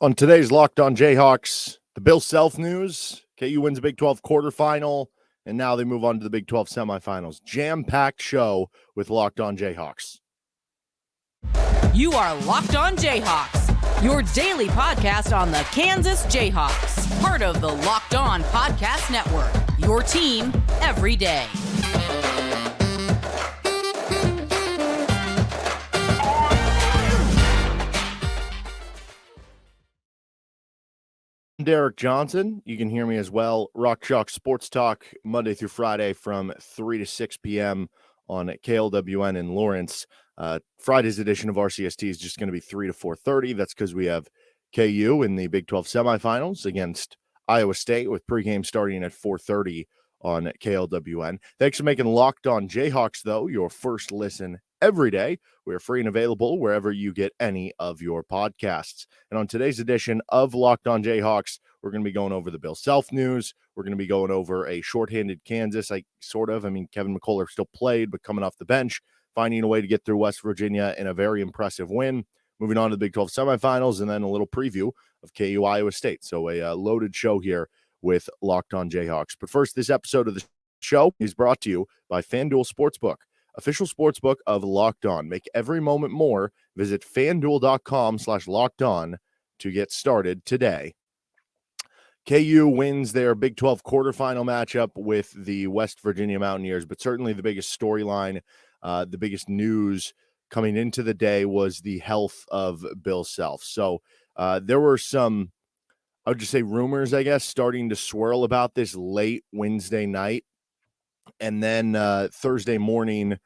On today's Locked On Jayhawks, the Bill Self news, KU wins the Big 12 quarterfinal, and now they move on to the Big 12 semifinals. Jam-packed show with Locked On Jayhawks. You are Locked On Jayhawks, your daily podcast on the Kansas Jayhawks, part of the Locked On Podcast Network, your team every day. Derek Johnson. You can hear me as well. Rock Chalk Sports Talk, Monday through Friday from 3 to 6 p.m. on KLWN in Lawrence. Friday's edition of RCST is just going to be 3 to 4:30. That's because we have KU in the Big 12 semifinals against Iowa State with pregame starting at 4:30 on KLWN. Thanks for making Locked On Jayhawks, though, your first listen every day. We're free and available wherever you get any of your podcasts. And on today's edition of Locked On Jayhawks, we're going to be going over the Bill Self news. We're going to be going over a shorthanded Kansas, Kevin McCullough still played, but coming off the bench, finding a way to get through West Virginia in a very impressive win. Moving on to the Big 12 semifinals, and then a little preview of KU Iowa State. So a loaded show here with Locked On Jayhawks. But first, this episode of the show is brought to you by FanDuel Sportsbook, official sportsbook of Locked On. Make every moment more. Visit FanDuel.com/LockedOn to get started today. KU wins their Big 12 quarterfinal matchup with the West Virginia Mountaineers, but certainly the biggest storyline, the biggest news coming into the day was the health of Bill Self. So there were some, I would just say rumors, I guess, starting to swirl about this late Wednesday night. And then Thursday morning,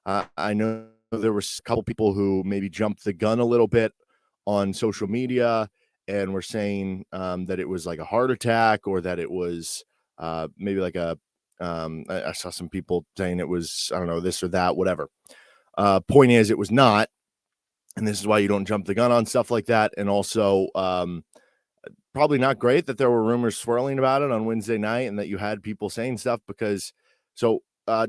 I know there was a couple people who maybe jumped the gun a little bit on social media and were saying that it was like a heart attack, or that it was maybe like I saw some people saying it was, I don't know, this or that, whatever. Point is, it was not. And this is why you don't jump the gun on stuff like that. And also, probably not great that there were rumors swirling about it on Wednesday night and that you had people saying stuff because,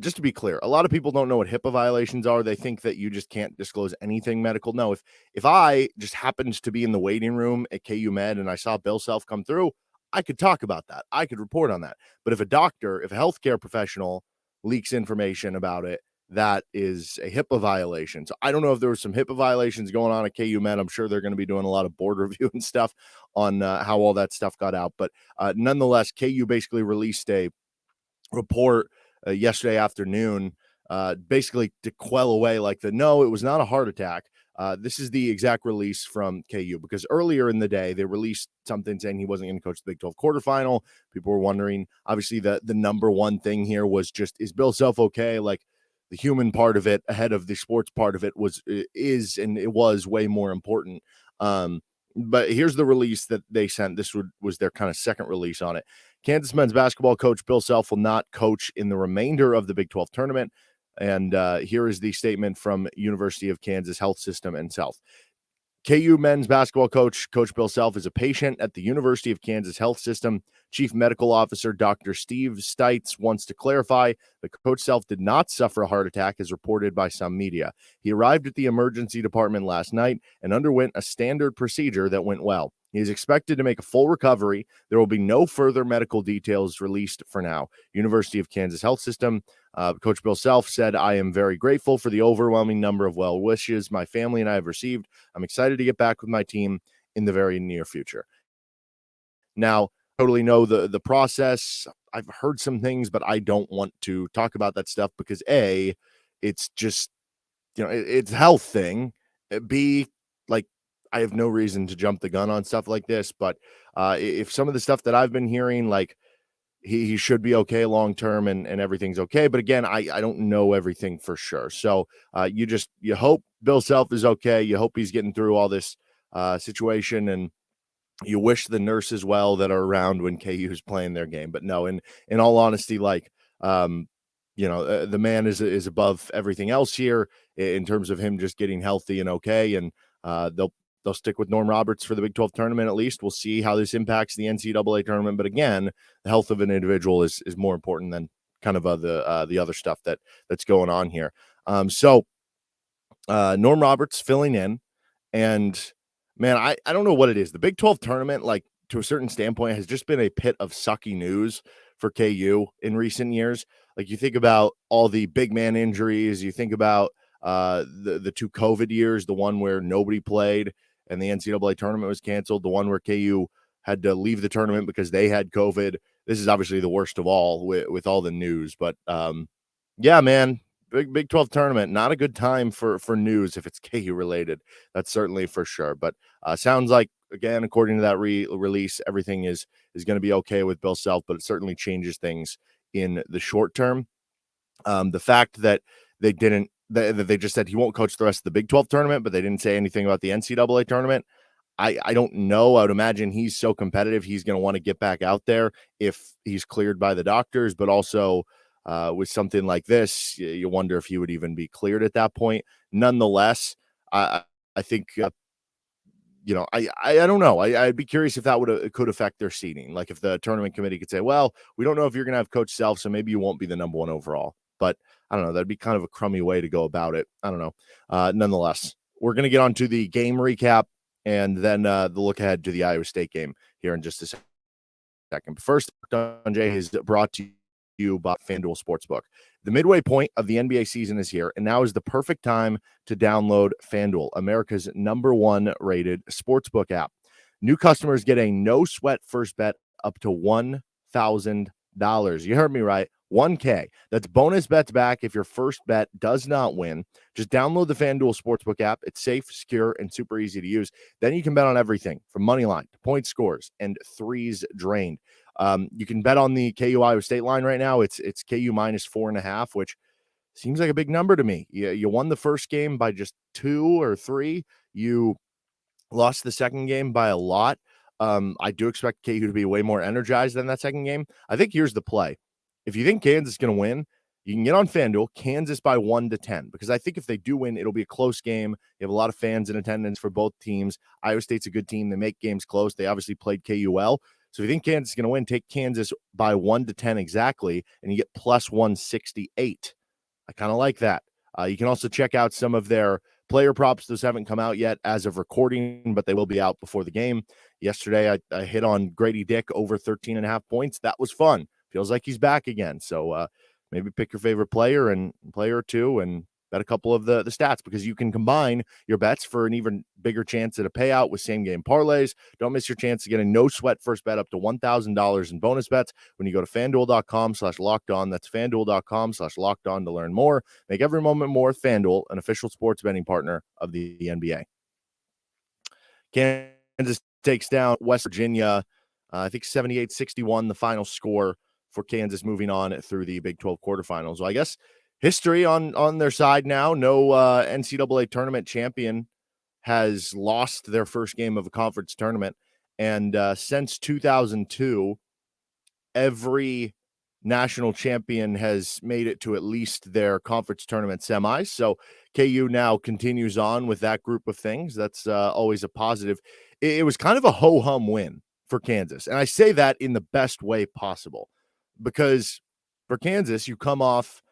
just to be clear, a lot of people don't know what HIPAA violations are. They think that you just can't disclose anything medical. No, if I just happened to be in the waiting room at KU Med and I saw Bill Self come through, I could talk about that. I could report on that. But if a healthcare professional leaks information about it, that is a HIPAA violation. So I don't know if there were some HIPAA violations going on at KU Med. I'm sure they're going to be doing a lot of board review and stuff on how all that stuff got out. But nonetheless, KU basically released a report yesterday afternoon, basically to quell away no, it was not a heart attack. This is the exact release from KU, because earlier in the day, they released something saying he wasn't going to coach the Big 12 quarterfinal. People were wondering, obviously the number one thing here was just, is Bill Self okay? Like, the human part of it ahead of the sports part of it was way more important. But here's the release that they sent. This was their kind of second release on it. Kansas men's basketball coach Bill Self will not coach in the remainder of the Big 12 tournament. And here is the statement from University of Kansas Health System and South. KU men's basketball coach Bill Self is a patient at the University of Kansas Health System. Chief Medical Officer Dr. Steve Stites wants to clarify that Coach Self did not suffer a heart attack as reported by some media. He arrived at the emergency department last night and underwent a standard procedure that went well. He is expected to make a full recovery. There will be no further medical details released for now. University of Kansas Health System. Coach Bill Self said, "I am very grateful for the overwhelming number of well wishes my family and I have received. I'm excited to get back with my team in the very near future." Now, totally know the process. I've heard some things, but I don't want to talk about that stuff because A, it's just, it's a health thing. B, I have no reason to jump the gun on stuff like this, but if some of the stuff that I've been hearing, he should be okay long-term and everything's okay. But again, I don't know everything for sure. So you hope Bill Self is okay. You hope he's getting through all this situation, and you wish the nurses well that are around when KU is playing their game. But no, in all honesty, the man is above everything else here in terms of him just getting healthy and okay. And they'll stick with Norm Roberts for the Big 12 tournament. At least we'll see how this impacts the NCAA tournament. But again, the health of an individual is more important than kind of the other stuff that's going on here. So Norm Roberts filling in, and Man, I don't know what it is. The Big 12 tournament, like to a certain standpoint, has just been a pit of sucky news for KU in recent years. Like you think about all the big man injuries, you think about the two COVID years, the one where nobody played and the NCAA tournament was canceled, the one where KU had to leave the tournament because they had COVID. This is obviously the worst of all with all the news, but yeah, man, Big 12 tournament, not a good time for news if it's KU related. That's certainly for sure. But sounds like, again, according to that release, everything is going to be okay with Bill Self, but it certainly changes things in the short term. The fact that they didn't, that they just said he won't coach the rest of the Big 12 tournament, but they didn't say anything about the NCAA tournament. I don't know. I would imagine he's so competitive, he's going to want to get back out there if he's cleared by the doctors, but also with something like this, you wonder if he would even be cleared at that point. Nonetheless, I think, I don't know. I'd be curious if that could affect their seeding. Like if the tournament committee could say, well, we don't know if you're going to have Coach Self, so maybe you won't be the number one overall. But I don't know. That'd be kind of a crummy way to go about it. I don't know. Nonetheless, we're going to get on to the game recap and then the look ahead to the Iowa State game here in just a second. But first, Locked On Jay is brought to you by FanDuel Sportsbook. The midway point of the NBA season is here, and now is the perfect time to download FanDuel, America's #1 rated sportsbook app. New customers get a no-sweat first bet up to $1,000. You heard me right, $1K. That's bonus bets back if your first bet does not win. Just download the FanDuel Sportsbook app. It's safe, secure, and super easy to use. Then you can bet on everything from money line to point scores and threes drained. You can bet on the KU Iowa State line right now. It's KU -4.5, which seems like a big number to me. You won the first game by just 2 or 3. You lost the second game by a lot. I do expect KU to be way more energized than that second game. I think here's the play. If you think Kansas is going to win, you can get on FanDuel, Kansas by 1-10, because I think if they do win, it'll be a close game. You have a lot of fans in attendance for both teams. Iowa State's a good team. They make games close. They obviously played KU well. So if you think Kansas is going to win, take Kansas by 1-10 exactly, and you get plus 168. I kind of like that. You can also check out some of their player props. Those haven't come out yet as of recording, but they will be out before the game. Yesterday, I hit on Gradey Dick over 13.5 points. That was fun. Feels like he's back again. So maybe pick your favorite player or two and bet a couple of the stats, because you can combine your bets for an even bigger chance at a payout with same game parlays. Don't miss your chance to get a no sweat first bet up to $1,000 in bonus bets when you go to FanDuel.com/lockedon. That's FanDuel.com/lockedon to learn more. Make every moment more. FanDuel, an official sports betting partner of the NBA. Kansas takes down West Virginia. I think 78-61, the final score for Kansas, moving on through the Big 12 quarterfinals. So I guess history on their side now. No NCAA tournament champion has lost their first game of a conference tournament. And since 2002, every national champion has made it to at least their conference tournament semis. So KU now continues on with that group of things. That's always a positive. It was kind of a ho-hum win for Kansas. And I say that in the best way possible, because for Kansas, you come off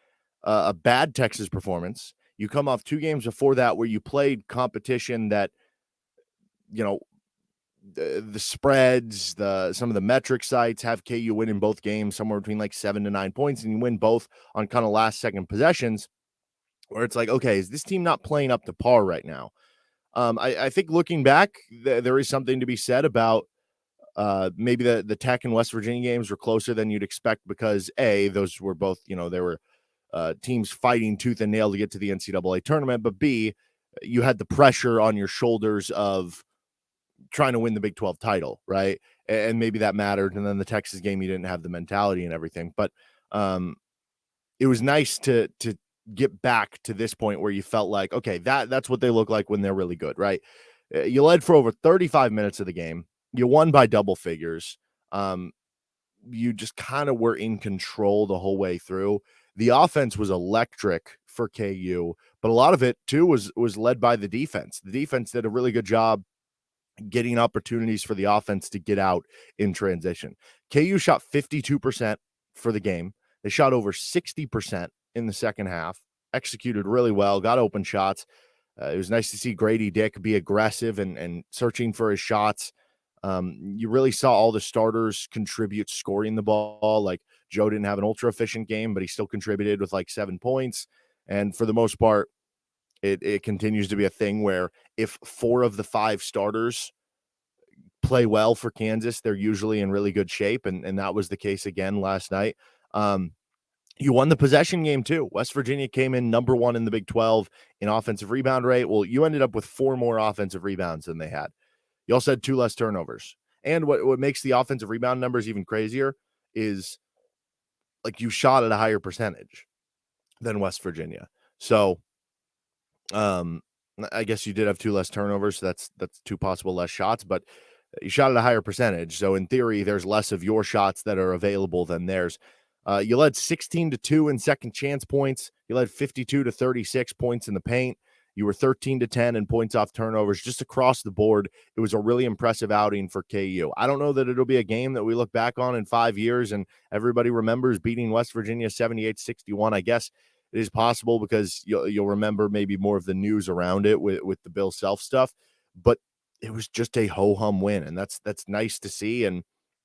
a bad Texas performance. You come off 2 games before that where you played competition that, the spreads, some of the metric sites have KU winning both games somewhere between like 7 to 9 points, and you win both on kind of last second possessions, where it's like, okay, is this team not playing up to par right now? I think looking back, there is something to be said about maybe the Tech and West Virginia games were closer than you'd expect, because those were both, there were teams fighting tooth and nail to get to the NCAA tournament, but B, you had the pressure on your shoulders of trying to win the Big 12 title, right? And maybe that mattered. And then the Texas game, you didn't have the mentality and everything, but it was nice to get back to this point where you felt like, okay, that's what they look like when they're really good, right? You led for over 35 minutes of the game. You won by double figures. You just kind of were in control the whole way through. The offense was electric for KU, but a lot of it too was led by the defense. The defense did a really good job getting opportunities for the offense to get out in transition. KU shot 52% for the game. They shot over 60% in the second half, executed really well, got open shots. It was nice to see Gradey Dick be aggressive and searching for his shots. You really saw all the starters contribute scoring the ball. Like Joe didn't have an ultra efficient game, but he still contributed with like 7 points. And for the most part, it continues to be a thing where if 4 of the 5 starters play well for Kansas, they're usually in really good shape. And that was the case again last night. You won the possession game too. West Virginia came in number 1 in the Big 12 in offensive rebound rate. Well, you ended up with 4 more offensive rebounds than they had. You also had 2 less turnovers. And what makes the offensive rebound numbers even crazier is like you shot at a higher percentage than West Virginia. So I guess you did have 2 less turnovers. So that's 2 possible less shots, but you shot at a higher percentage. So in theory, there's less of your shots that are available than theirs. You led 16-2 in second chance points. You led 52-36 points in the paint. You were 13-10 in points off turnovers just across the board. It was a really impressive outing for KU. I don't know that it'll be a game that we look back on in 5 years and everybody remembers beating West Virginia 78-61. I guess it is possible because you'll remember maybe more of the news around it with the Bill Self stuff. But it was just a ho-hum win, and that's nice to see. And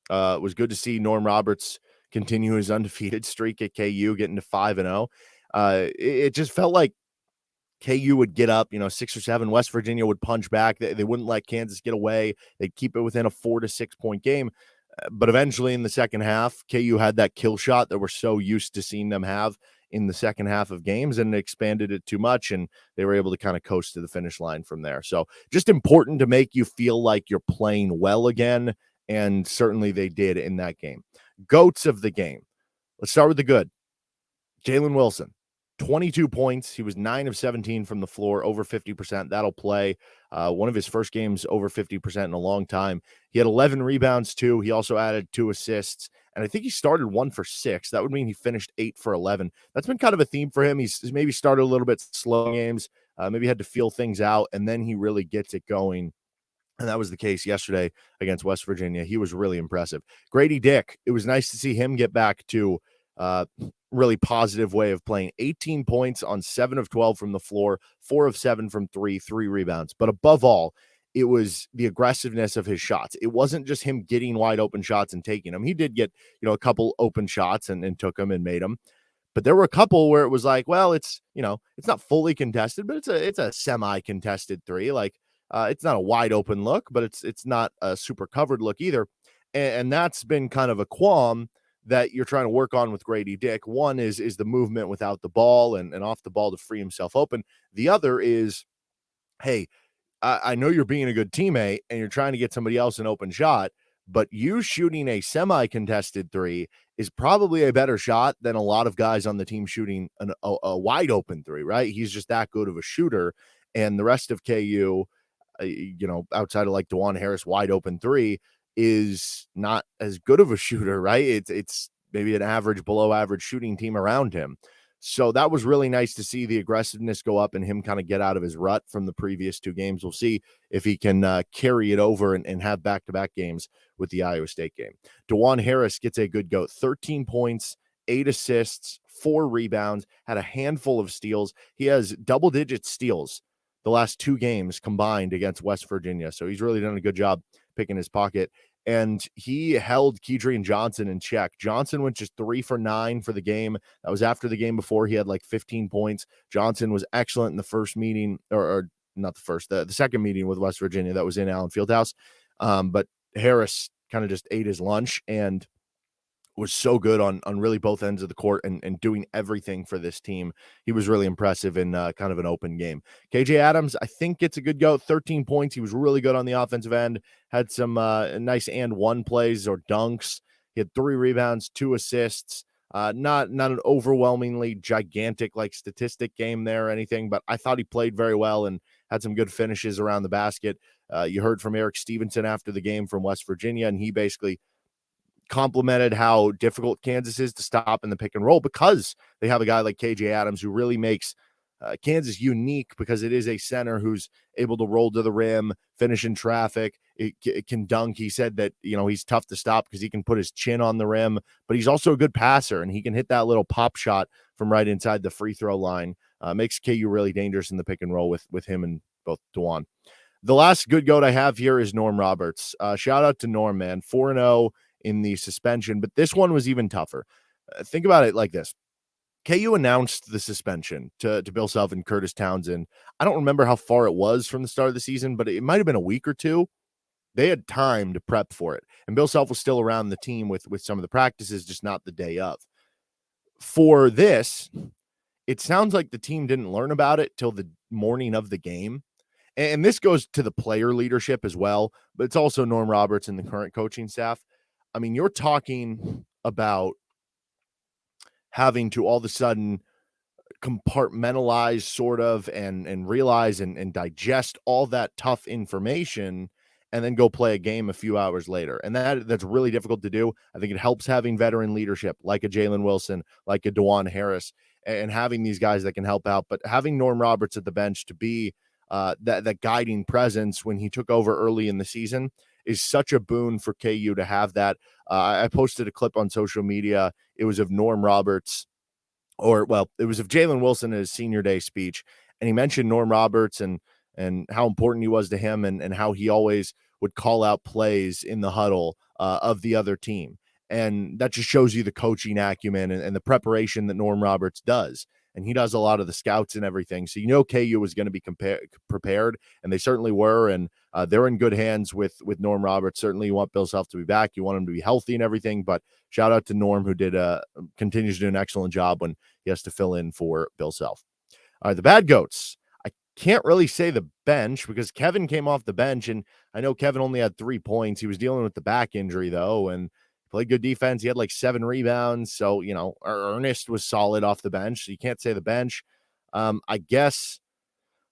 it was good to see Norm Roberts continue his undefeated streak at KU, getting to 5-0. It just felt like KU would get up, 6 or 7. West Virginia would punch back. They wouldn't let Kansas get away. They'd keep it within a 4 to 6 point game. But eventually in the second half, KU had that kill shot that we're so used to seeing them have in the second half of games, and expanded it too much, and they were able to kind of coast to the finish line from there. So just important to make you feel like you're playing well again, and certainly they did in that game. Goats of the game. Let's start with the good. Jalen Wilson, 22 points. He was 9 of 17 from the floor, over 50%. That'll play. One of his first games over 50% in a long time. He had 11 rebounds too. He also added 2 assists, and I think he started 1 for 6. That would mean he finished 8 for 11. That's been kind of a theme for him. He's maybe started a little bit slow in games, maybe had to feel things out, and then he really gets it going. And that was the case yesterday against West Virginia. He was really impressive. Gradey Dick, it was nice to see him get back to really positive way of playing. 18 points on 7 of 12 from the floor, 4 of 7 from 3 rebounds. But above all, it was the aggressiveness of his shots. It wasn't just him getting wide open shots and taking them. He did get, a couple open shots and took them and made them. But there were a couple where it was like, well, it's not fully contested, but it's a semi-contested 3. Like it's not a wide open look, but it's not a super covered look either. And that's been kind of a qualm that you're trying to work on with Gradey Dick. One is the movement without the ball and off the ball to free himself open. The other is, hey, I know you're being a good teammate and you're trying to get somebody else an open shot, but you shooting a semi-contested 3 is probably a better shot than a lot of guys on the team shooting a wide open 3, right? He's just that good of a shooter. And the rest of KU, outside of like Dajuan Harris, wide open 3, is not as good of a shooter, right? It's maybe an average, below average shooting team around him. So that was really nice to see the aggressiveness go up and him kind of get out of his rut from the previous 2 games. We'll see if he can carry it over and have back-to-back games with the Iowa State game. Dajuan Harris gets a good go. 13 points, 8 assists, 4 rebounds, had a handful of steals. He has double-digit steals the last 2 games combined against West Virginia. So he's really done a good job picking his pocket. And he held Kedrian Johnson in check. Johnson went just 3 for 9 for the game. That was after the game before. He had like 15 points. Johnson was excellent in the first meeting, or not the first, the second meeting with West Virginia that was in Allen Fieldhouse. But Harris kind of just ate his lunch and was so good on really both ends of the court and doing everything for this team. He was really impressive in kind of an open game. KJ Adams, I think gets a good go. 13 points. He was really good on the offensive end. Had some nice and one plays or dunks. He had 3 rebounds, 2 assists. Not an overwhelmingly gigantic like statistic game there or anything, but I thought he played very well and had some good finishes around the basket. You heard from Eric Stevenson after the game from West Virginia, and he basically complimented how difficult Kansas is to stop in the pick and roll because they have a guy like KJ Adams who really makes Kansas unique because it is a center who's able to roll to the rim, finish in traffic. It can dunk. He said that, he's tough to stop because he can put his chin on the rim, but he's also a good passer and he can hit that little pop shot from right inside the free throw line. Makes KU really dangerous in the pick and roll with him and both Dajuan. The last good goat I have here is Norm Roberts. Shout out to Norm, man. 4-0 in the suspension, but this one was even tougher. Think about it like this. KU announced the suspension to Bill Self and Curtis Townsend. I don't remember how far it was from the start of the season, but it might have been a week or two. They had time to prep for it. And Bill Self was still around the team with some of the practices, just not the day of. For this, it sounds like the team didn't learn about it till the morning of the game. And this goes to the player leadership as well, but it's also Norm Roberts and the current coaching staff. I mean, you're talking about having to all of a sudden compartmentalize sort of and realize and digest all that tough information and then go play a game a few hours later. And that's really difficult to do. I think it helps having veteran leadership like a Jalen Wilson, like a Dajuan Harris, and having these guys that can help out. But having Norm Roberts at the bench to be that guiding presence when he took over early in the season is such a boon for KU to have that. I posted a clip on social media. It was of Norm Roberts, it was of Jalen Wilson in his senior day speech, and he mentioned Norm Roberts and how important he was to him and how he always would call out plays in the huddle of the other team. And that just shows you the coaching acumen and the preparation that Norm Roberts does. And he does a lot of the scouts and everything. So, KU was going to be prepared, and they certainly were. And they're in good hands with Norm Roberts. Certainly you want Bill Self to be back. You want him to be healthy and everything. But shout out to Norm, who continues to do an excellent job when he has to fill in for Bill Self. All right, the bad goats. I can't really say the bench because Kevin came off the bench, and I know Kevin only had 3 points. He was dealing with the back injury, though, and played good defense. He had like 7 rebounds. So, Ernest was solid off the bench. So you can't say the bench. I guess,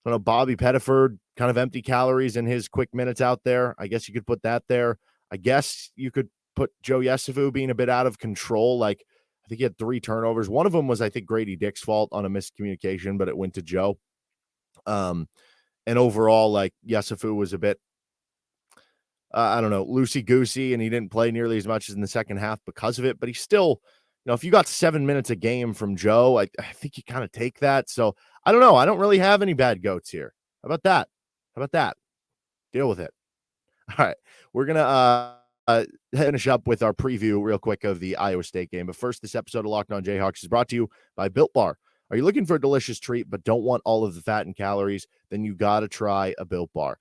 Bobby Pettiford, kind of empty calories in his quick minutes out there. I guess you could put that there. I guess you could put Joe Yesufu being a bit out of control. Like, I think he had 3 turnovers. One of them was, I think, Gradey Dick's fault on a miscommunication, but it went to Joe. And overall, like, Yesufu was a bit, loosey-goosey, and he didn't play nearly as much as in the second half because of it. But he's still, if you got 7 minutes a game from Joe, I think you kind of take that. So, I don't know. I don't really have any bad goats here. How about that? Deal with it. All right. We're going to finish up with our preview real quick of the Iowa State game. But first, this episode of Locked On Jayhawks is brought to you by Built Bar. Are you looking for a delicious treat but don't want all of the fat and calories? Then you got to try a Built Bar.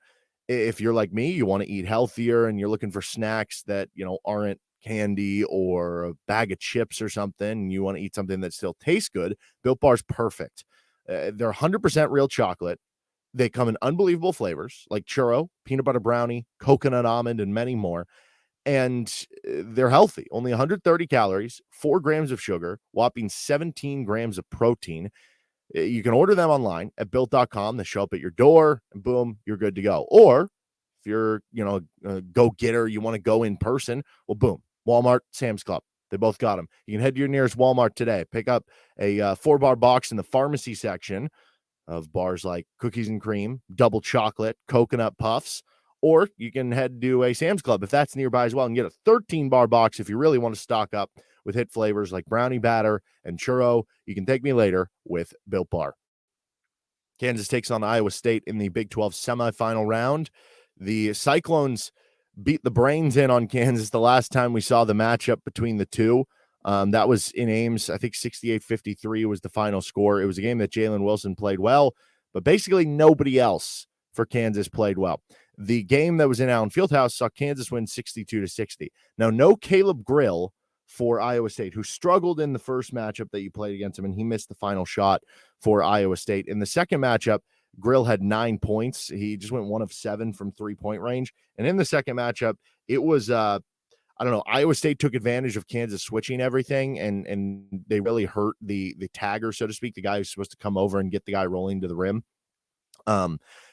If you're like me, you want to eat healthier and you're looking for snacks that, aren't candy or a bag of chips or something, and you want to eat something that still tastes good, Built Bar's perfect. They're 100% real chocolate. They come in unbelievable flavors like churro, peanut butter brownie, coconut almond, and many more. And they're healthy. Only 130 calories, 4 grams of sugar, whopping 17 grams of protein. You can order them online at built.com. They show up at your door and boom, you're good to go. Or if you're, a go-getter, you want to go in person, well, boom, Walmart, Sam's Club. They both got them. You can head to your nearest Walmart today. Pick up a 4-bar box in the pharmacy section of bars like cookies and cream, double chocolate, coconut puffs, or you can head to a Sam's Club if that's nearby as well and get a 13-bar box if you really want to stock up with hit flavors like brownie batter and churro. You can thank me later with Built Bar. Kansas takes on Iowa State in the Big 12 semifinal round. The Cyclones beat the brains in on Kansas the last time we saw the matchup between the two. That was in Ames. I think 68-53 was the final score. It was a game that Jalen Wilson played well, but basically nobody else for Kansas played well. The game that was in Allen Fieldhouse saw Kansas win 62-60. Now, no Caleb Grill for Iowa State, who struggled in the first matchup that you played against him, and he missed the final shot for Iowa State. In the second matchup, Grill had 9 points. He just went 1 of 7 from 3-point range. And in the second matchup, it was, Iowa State took advantage of Kansas switching everything, and they really hurt the tagger, so to speak, the guy who's supposed to come over and get the guy rolling to the rim.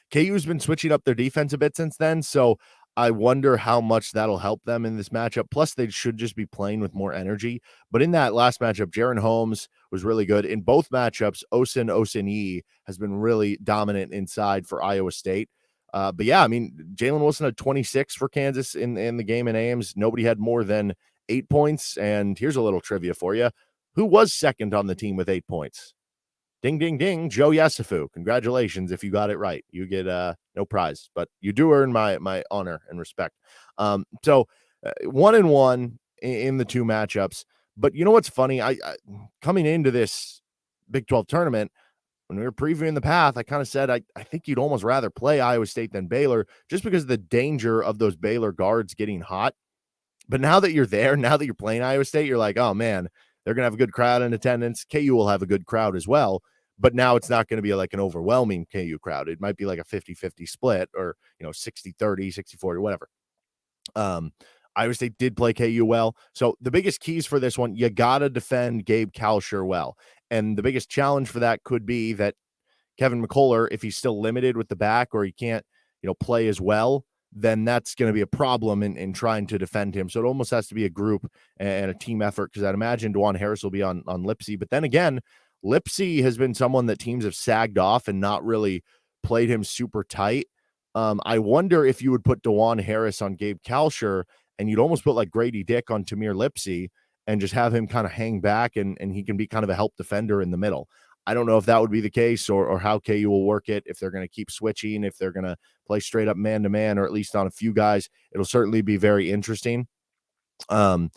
KU's been switching up their defense a bit since then, so I wonder how much that'll help them in this matchup. Plus, they should just be playing with more energy. But in that last matchup, Jaron Holmes was really good. In both matchups, Osini has been really dominant inside for Iowa State. But yeah, I mean, Jalen Wilson had 26 for Kansas in the game in Ames. Nobody had more than 8 points. And here's a little trivia for you. Who was second on the team with 8 points? Ding, ding, ding, Joe Yesufu. Congratulations if you got it right. You get no prize, but you do earn my honor and respect. 1-1 in the two matchups. But you know what's funny? I coming into this Big 12 tournament, when we were previewing the path, I kind of said I think you'd almost rather play Iowa State than Baylor just because of the danger of those Baylor guards getting hot. But now that you're there, now that you're playing Iowa State, you're like, oh, man, they're going to have a good crowd in attendance. KU will have a good crowd as well. But now it's not going to be like an overwhelming KU crowd. It might be like a 50-50 split or, 60-30, 60-40, whatever. Iowa State did play KU well. So the biggest keys for this one, you got to defend Gabe Kalsher well. And the biggest challenge for that could be that Kevin McCullough, if he's still limited with the back or he can't, play as well, then that's going to be a problem in trying to defend him. So it almost has to be a group and a team effort, because I'd imagine Dajuan Harris will be on Lipsey. But then again, Lipsey has been someone that teams have sagged off and not really played him super tight. I wonder if you would put Dajuan Harris on Gabe Kalsher and you'd almost put like Gradey Dick on Tamir Lipsey and just have him kind of hang back and he can be kind of a help defender in the middle. I don't know if that would be the case or how KU will work it, if they're going to keep switching, if they're going to play straight up man-to-man or at least on a few guys. It'll certainly be very interesting. When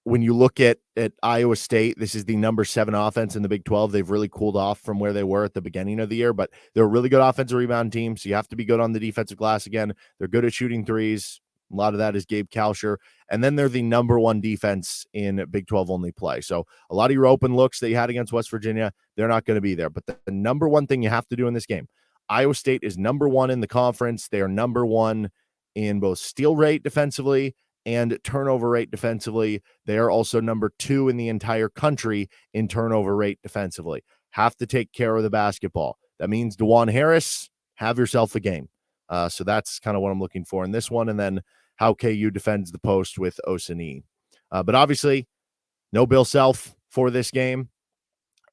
you look at Iowa State, this is the number 7 offense in the Big 12. They've really cooled off from where they were at the beginning of the year, but they're a really good offensive rebound team, so you have to be good on the defensive glass again. They're good at shooting threes. A lot of that is Gabe Kalsher. And then they're the number 1 defense in Big 12 only play. So a lot of your open looks that you had against West Virginia, they're not going to be there. But the number 1 thing you have to do in this game, Iowa State is number 1 in the conference. They are number 1 in both steal rate defensively and turnover rate defensively. They are also number 2 in the entire country in turnover rate defensively. Have to take care of the basketball. That means Dajuan Harris, have yourself a game. So that's kind of what I'm looking for in this one. And then how KU defends the post with Osani. But obviously, no Bill Self for this game.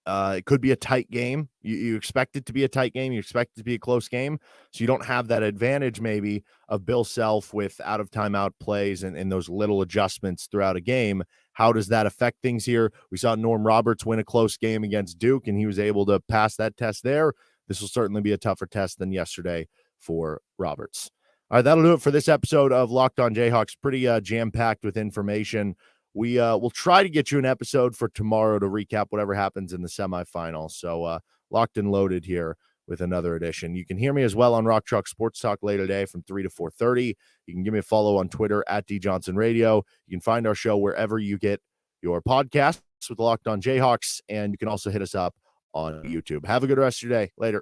It could be a tight game. You expect it to be a tight game. You expect it to be a close game. So you don't have that advantage maybe of Bill Self with out of timeout plays and those little adjustments throughout a game. How does that affect things here? We saw Norm Roberts win a close game against Duke, and he was able to pass that test there. This will certainly be a tougher test than yesterday for Roberts. All right, that'll do it for this episode of Locked On Jayhawks. Pretty jam-packed with information. We will try to get you an episode for tomorrow to recap whatever happens in the semifinals. So locked and loaded here with another edition. You can hear me as well on Rock Chalk Sports Talk later today from 3 to 4:30. You can give me a follow on Twitter at DJohnsonRadio. You can find our show wherever you get your podcasts with Locked On Jayhawks, and you can also hit us up on YouTube. Have a good rest of your day. Later.